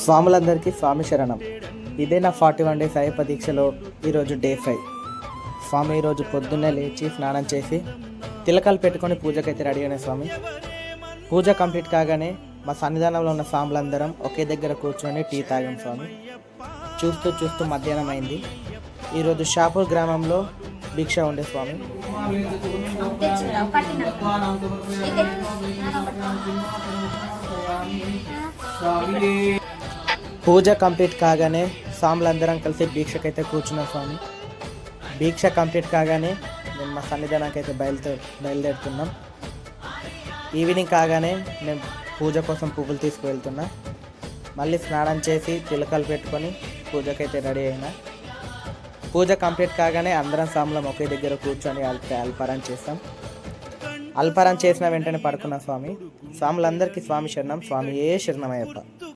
స్వాములందరికీ స్వామి శరణం. ఇదే నా 41 డేస్ అయ్యప్ప దీక్షలో ఈరోజు డే 5. స్వామి ఈరోజు పొద్దున్నే లేచి స్నానం చేసి తిలకాలు పెట్టుకొని పూజకైతే రెడీ అయిన స్వామి. పూజ కంప్లీట్ కాగానే మా సన్నిధానంలో ఉన్న స్వాములందరం ఒకే దగ్గర కూర్చొని టీ తాగాం స్వామి. చూస్తూ మధ్యాహ్నం అయింది. ఈరోజు షాపూర్ గ్రామంలో దీక్ష ఉండే స్వామి. పూజ కంప్లీట్ కాగానే స్వాములందరం కలిసి దీక్షకైతే కూర్చున్నాం స్వామి. దీక్ష కంప్లీట్ కాగానే మేము మా సన్నిధానానికి బయలుదేరుతున్నాం. ఈవినింగ్ కాగానే నేను పూజ కోసం పువ్వులు తీసుకువెళ్తున్నా. మళ్ళీ స్నానం చేసి తిలకాలు పెట్టుకొని పూజకైతే రెడీ అయినా. పూజ కంప్లీట్ కాగానే అందరం స్వాములం ఒకే దగ్గర కూర్చొని అల్పారం చేస్తాం. అల్పారం చేసిన వెంటనే పడుకున్నాం స్వామి. స్వాములందరికీ స్వామి శరణం. స్వామి ఏ శరణమయ్యప్ప.